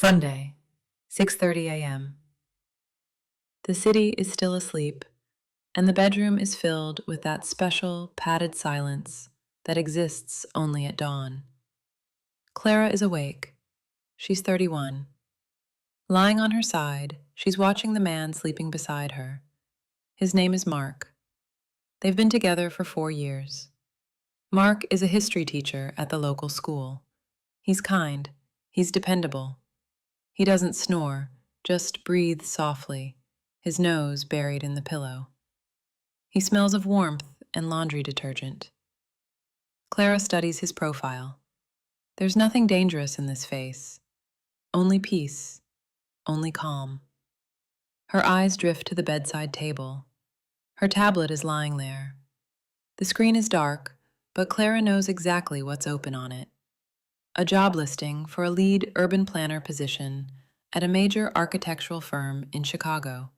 Sunday, 6:30 a.m. The city is still asleep, and the bedroom is filled with that special, padded silence that exists only at dawn. Clara is awake. She's 31. Lying on her side, she's watching the man sleeping beside her. His name is Mark. They've been together for 4 years. Mark is a history teacher at the local school. He's kind. He's dependable. He doesn't snore, just breathes softly, his nose buried in the pillow. He smells of warmth and laundry detergent. Clara studies his profile. There's nothing dangerous in this face. Only peace, only calm. Her eyes drift to the bedside table. Her tablet is lying there. The screen is dark, but Clara knows exactly what's open on it. A job listing for a lead urban planner position at a major architectural firm in Chicago.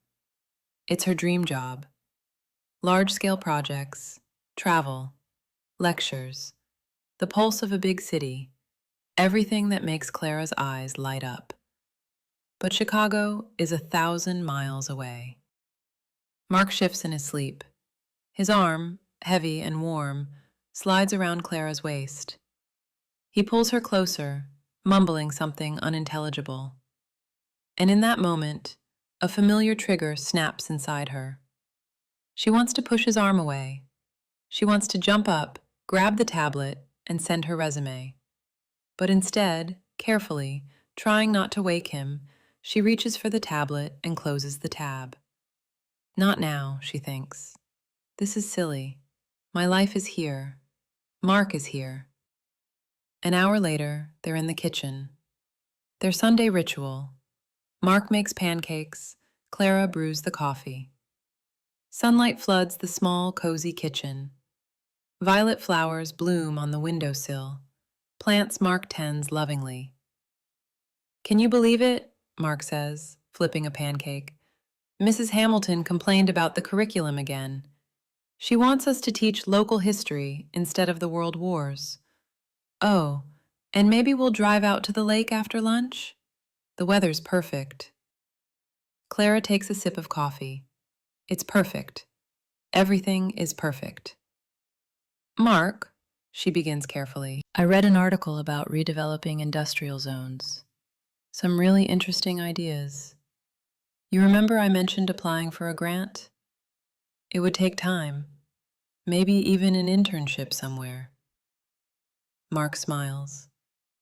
It's her dream job. Large-scale projects, travel, lectures, the pulse of a big city, everything that makes Clara's eyes light up. But Chicago is 1,000 miles away. Mark shifts in his sleep. His arm, heavy and warm, slides around Clara's waist. He pulls her closer, mumbling something unintelligible. And in that moment, a familiar trigger snaps inside her. She wants to push his arm away. She wants to jump up, grab the tablet, and send her resume. But instead, carefully, trying not to wake him, she reaches for the tablet and closes the tab. Not now, she thinks. This is silly. My life is here. Mark is here. An hour later, they're in the kitchen. Their Sunday ritual. Mark makes pancakes, Clara brews the coffee. Sunlight floods the small, cozy kitchen. Violet flowers bloom on the windowsill. Plants Mark tends lovingly. "Can you believe it?" Mark says, flipping a pancake. "Mrs. Hamilton complained about the curriculum again. She wants us to teach local history instead of the world wars. Oh, and maybe we'll drive out to the lake after lunch? The weather's perfect." Clara takes a sip of coffee. It's perfect. Everything is perfect. "Mark," she begins carefully, "I read an article about redeveloping industrial zones. Some really interesting ideas. You remember I mentioned applying for a grant? It would take time, maybe even an internship somewhere." Mark smiles.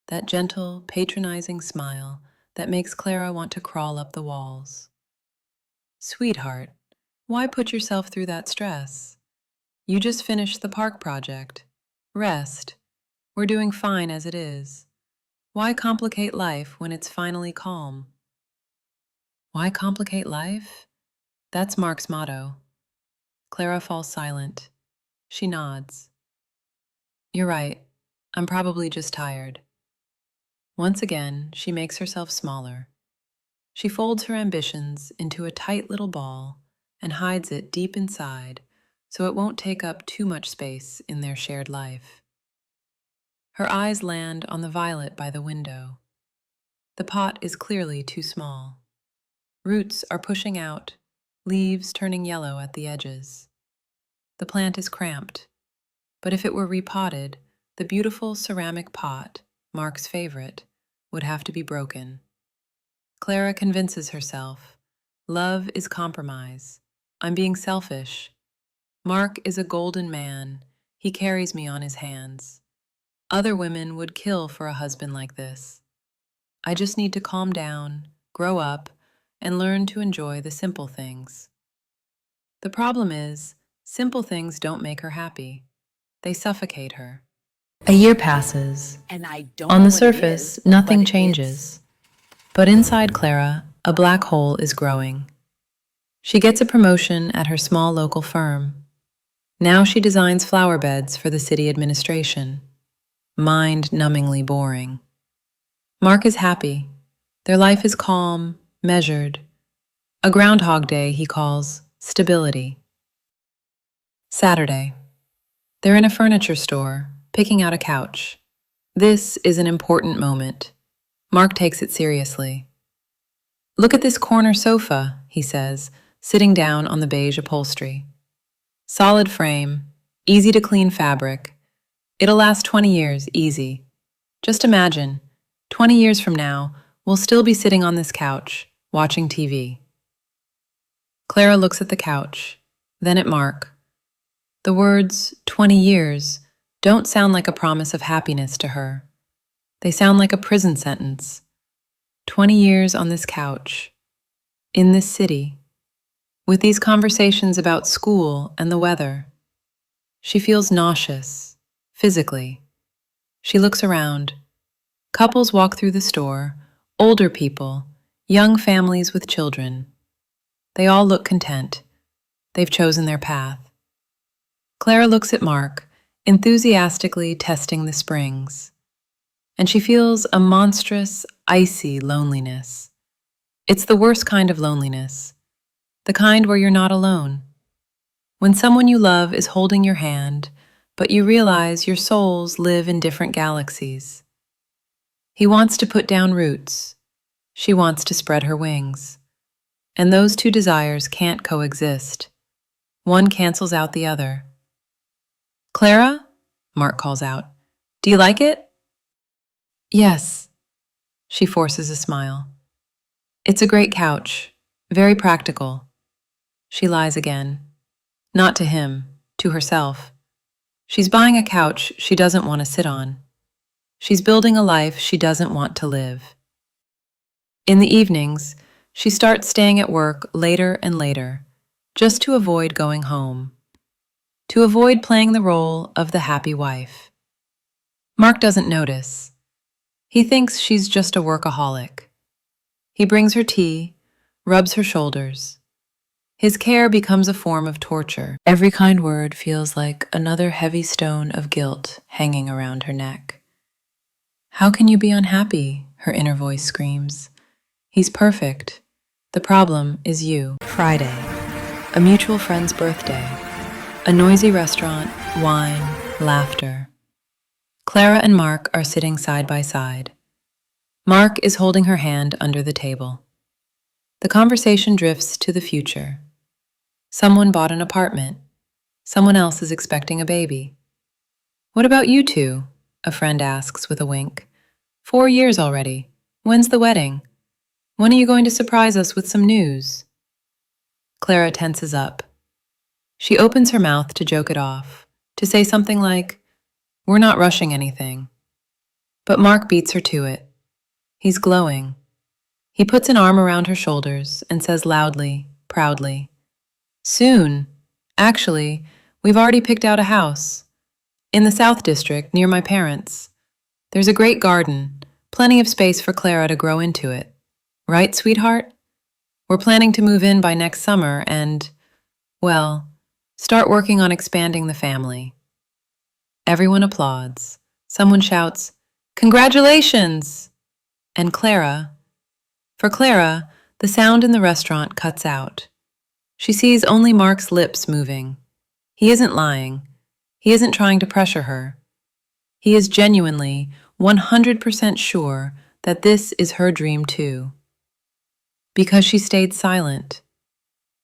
That gentle, patronizing smile that makes Clara want to crawl up the walls. "Sweetheart, why put yourself through that stress? You just finished the park project. Rest. We're doing fine as it is. Why complicate life when it's finally calm?" Why complicate life? That's Mark's motto. Clara falls silent. She nods. "You're right. I'm probably just tired." Once again, she makes herself smaller. She folds her ambitions into a tight little ball and hides it deep inside so it won't take up too much space in their shared life. Her eyes land on the violet by the window. The pot is clearly too small. Roots are pushing out, leaves turning yellow at the edges. The plant is cramped, but if it were repotted, the beautiful ceramic pot, Mark's favorite, would have to be broken. Clara convinces herself, love is compromise. I'm being selfish. Mark is a golden man. He carries me on his hands. Other women would kill for a husband like this. I just need to calm down, grow up, and learn to enjoy the simple things. The problem is, simple things don't make her happy. They suffocate her. A year passes. And I don't On know the what it surface, is, nothing but it's changes. But inside Clara, a black hole is growing. She gets a promotion at her small local firm. Now she designs flower beds for the city administration. Mind-numbingly boring. Mark is happy. Their life is calm, measured. A Groundhog Day he calls stability. Saturday. They're in a furniture store, picking out a couch. This is an important moment. Mark takes it seriously. Look at this corner sofa, he says, sitting down on the beige upholstery. Solid frame, easy to clean fabric. It'll last 20 years, easy. Just imagine, 20 years from now, we'll still be sitting on this couch, watching TV. Clara looks at the couch, then at Mark. The words, 20 years, don't sound like a promise of happiness to her. They sound like a prison sentence. 20 years on this couch, in this city, with these conversations about school and the weather. She feels nauseous, physically. She looks around. Couples walk through the store, older people, young families with children. They all look content. They've chosen their path. Clara looks at Mark, enthusiastically testing the springs, and she feels a monstrous, icy loneliness. It's the worst kind of loneliness, the kind where you're not alone. When someone you love is holding your hand, but you realize your souls live in different galaxies. He wants to put down roots. She wants to spread her wings. And those two desires can't coexist. One cancels out the other. Clara? Mark calls out. Do you like it? Yes. She forces a smile. It's a great couch, very practical. She lies again. Not to him, to herself. She's buying a couch she doesn't want to sit on. She's building a life she doesn't want to live. In the evenings, she starts staying at work later and later, just to avoid going home, to avoid playing the role of the happy wife. Mark doesn't notice. He thinks she's just a workaholic. He brings her tea, rubs her shoulders. His care becomes a form of torture. Every kind word feels like another heavy stone of guilt hanging around her neck. How can you be unhappy? Her inner voice screams. He's perfect. The problem is you. Friday, a mutual friend's birthday, a noisy restaurant, wine, laughter. Clara and Mark are sitting side by side. Mark is holding her hand under the table. The conversation drifts to the future. Someone bought an apartment. Someone else is expecting a baby. What about you two? A friend asks with a wink. 4 years already. When's the wedding? When are you going to surprise us with some news? Clara tenses up. She opens her mouth to joke it off, to say something like, "We're not rushing anything." But Mark beats her to it. He's glowing. He puts an arm around her shoulders and says loudly, proudly, "Soon. Actually, we've already picked out a house. In the South District, near my parents'. There's a great garden, plenty of space for Clara to grow into it. Right, sweetheart? We're planning to move in by next summer and, well, start working on expanding the family." Everyone applauds. Someone shouts, "Congratulations!" And for Clara, the sound in the restaurant cuts out. She sees only Mark's lips moving. He isn't lying. He isn't trying to pressure her. He is genuinely 100% sure that this is her dream too. Because she stayed silent.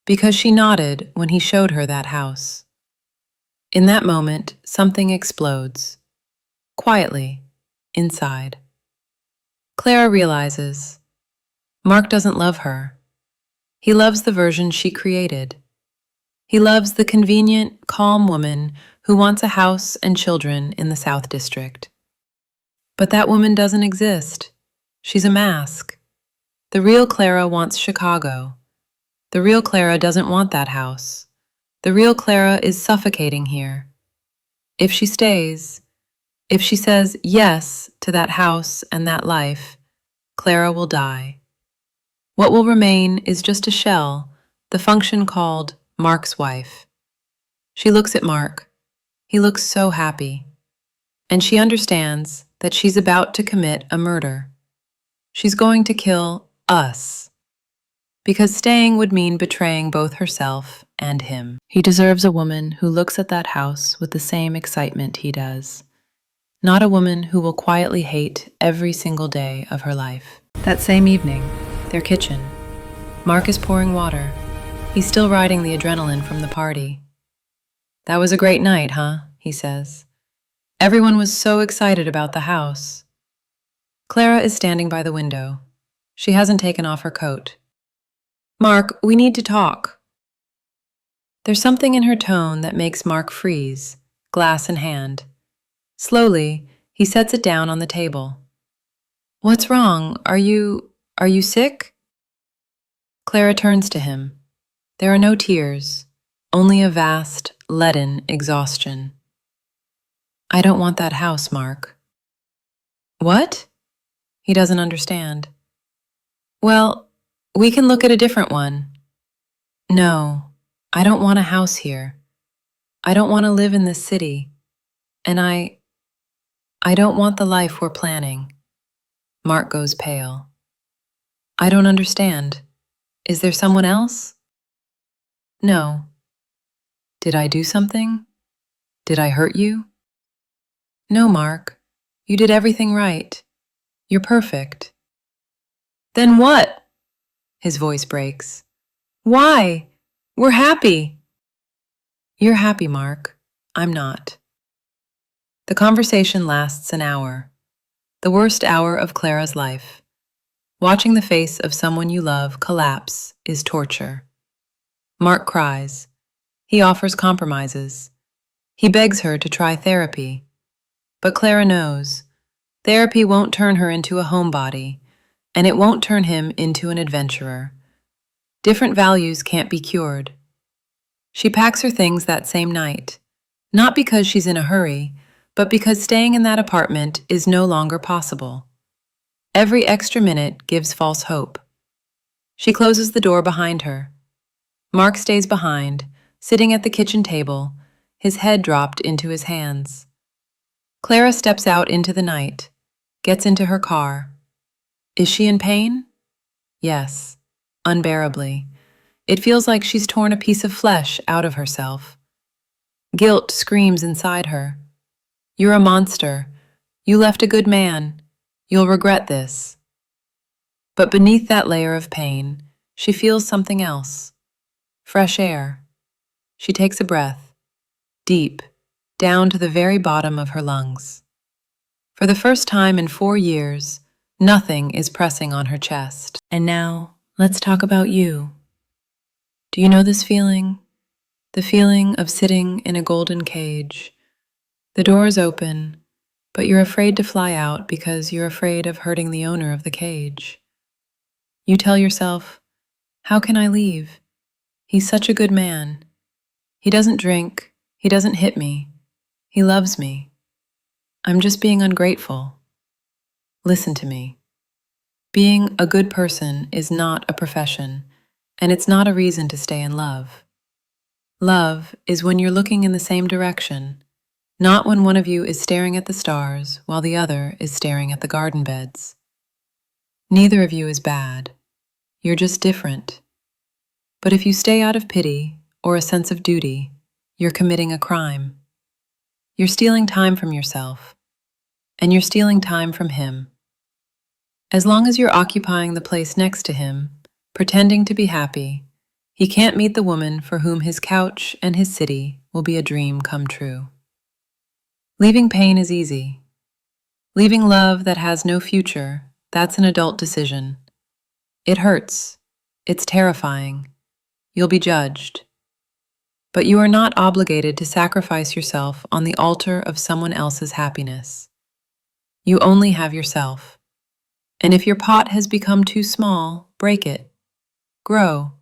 Because she nodded when he showed her that house. In that moment, something explodes. Quietly, inside. Clara realizes Mark doesn't love her. He loves the version she created. He loves the convenient, calm woman who wants a house and children in the South District. But that woman doesn't exist. She's a mask. The real Clara wants Chicago. The real Clara doesn't want that house. The real Clara is suffocating here. If she stays, if she says yes to that house and that life, Clara will die. What will remain is just a shell, the function called Mark's wife. She looks at Mark. He looks so happy. And she understands that she's about to commit a murder. She's going to kill us. Because staying would mean betraying both herself and him. He deserves a woman who looks at that house with the same excitement he does. not a woman who will quietly hate every single day of her life. That same evening, their kitchen. Mark is pouring water. He's still riding the adrenaline from the party. "That was a great night, huh?" he says. "Everyone was so excited about the house." Clara is standing by the window. She hasn't taken off her coat. "Mark, we need to talk." There's something in her tone that makes Mark freeze, glass in hand. Slowly, he sets it down on the table. "What's wrong? Are you sick?" Clara turns to him. There are no tears, only a vast, leaden exhaustion. "I don't want that house, Mark." "What?" He doesn't understand. "Well, we can look at a different one." "No, I don't want a house here. I don't want to live in this city. And I don't want the life we're planning." Mark goes pale. "I don't understand. Is there someone else?" "No." "Did I do something? Did I hurt you?" "No, Mark. You did everything right. You're perfect." "Then what?" His voice breaks. "Why? We're happy." "You're happy, Mark. I'm not." The conversation lasts an hour. The worst hour of Clara's life. Watching the face of someone you love collapse is torture. Mark cries. He offers compromises. He begs her to try therapy. But Clara knows. Therapy won't turn her into a homebody, and it won't turn him into an adventurer. Different values can't be cured. She packs her things that same night, not because she's in a hurry, but because staying in that apartment is no longer possible. Every extra minute gives false hope. She closes the door behind her. Mark stays behind, sitting at the kitchen table, his head dropped into his hands. Clara steps out into the night, gets into her car. Is she in pain? Yes, unbearably. It feels like she's torn a piece of flesh out of herself. Guilt screams inside her. "You're a monster. You left a good man. You'll regret this." But beneath that layer of pain, she feels something else. Fresh air. She takes a breath, deep, down to the very bottom of her lungs. For the first time in 4 years, nothing is pressing on her chest. And now, let's talk about you. Do you know this feeling? The feeling of sitting in a golden cage. The door is open, but you're afraid to fly out because you're afraid of hurting the owner of the cage. You tell yourself, "How can I leave? He's such a good man. He doesn't drink, he doesn't hit me, he loves me. I'm just being ungrateful." Listen to me. Being a good person is not a profession, and it's not a reason to stay in love. Love is when you're looking in the same direction, not when one of you is staring at the stars while the other is staring at the garden beds. Neither of you is bad. You're just different. But if you stay out of pity or a sense of duty, you're committing a crime. You're stealing time from yourself, and you're stealing time from him. As long as you're occupying the place next to him, pretending to be happy, he can't meet the woman for whom his couch and his city will be a dream come true. Leaving pain is easy. Leaving love that has no future, that's an adult decision. It hurts. It's terrifying. You'll be judged. But you are not obligated to sacrifice yourself on the altar of someone else's happiness. You only have yourself. And if your pot has become too small, break it. Grow.